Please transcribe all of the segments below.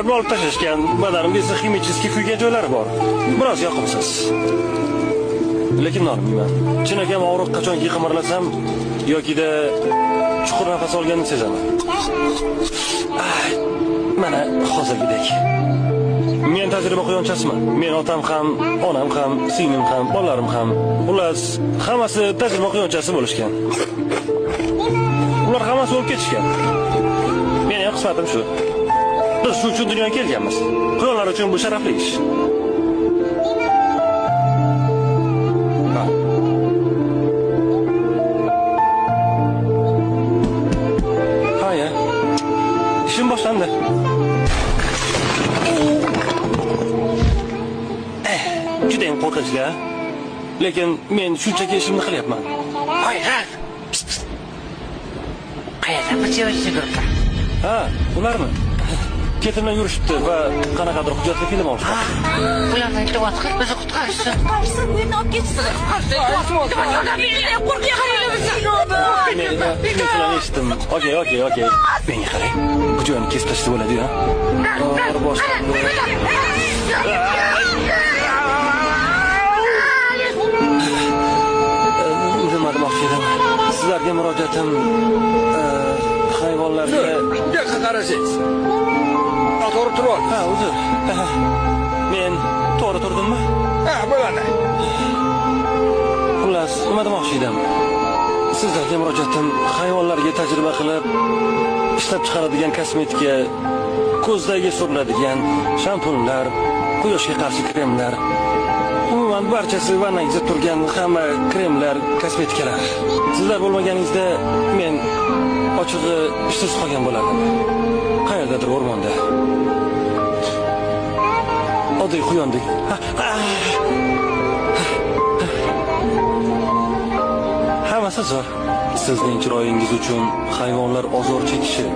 Baribir olib tashlashgan, badanimda esa ximichески kuygan joylari bor. Biroz yoqimsiz. Lekin nolmayman. Chinakam og'riq qachonki qimirlasam yokida chuqur nafas olganini sezaman. Mana hozirgidek. Men tajriba quyonchasiman. Men otam ham, onam ham, singlim ham, bolalarim ham, ular hammasi tajriba quyonchasi bo'lishgan. Ular hammasi o'lib ketishgan. Mening ham qismatim shu. Biz shu uchun dunyoga kelganmiz. Quyonlar uchun bu sharafli ish. Haya. İşim boshlandi. Judayam qo'rqinchli. Lekin men shunchaki ishimni qilyapman. Hoy, qayerda bichib yuribdi? Ha, ularmi? Ketimdan yurishibdi va qanaqadir hujjatli film olishdi. Ularni aytyapti, bizni qutqarishsin. Qutqarishsin, meni olib ketsin. Men eshitdim. Okey. Menga qarang. Bu joyni kesib tashlab bo'ladi-ku. Nima demoqchi edim? Sizlarga murojaatim hayvonlarga yo'q qarasangiz. To'g'ri turib. Ha, uzr. Men to'g'ri turdimmi? Ha, bo'ladi. Xullas, nima demoqchi edim? Sizlarga murojaatim hayvonlarga tajriba qilib ishlab chiqaradigan kosmetika, ko'zdagi suriladigan shampunlar, quyoshga qarshi kremlar, umuman barchasi vannangizda turgan hamma kremlar, kosmetikalar. Sizlar bo'lmaganingizda men ochig'i ishsiz qolgan bo'lardim. Qayerdadir o'rmonda. Oddiy quyondek. Hammasi zo'r. Sizning chiroyingiz uchun hayvonlar ozor chekishi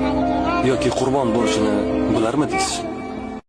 yoki qurbon bo'lishini bilarmidingiz?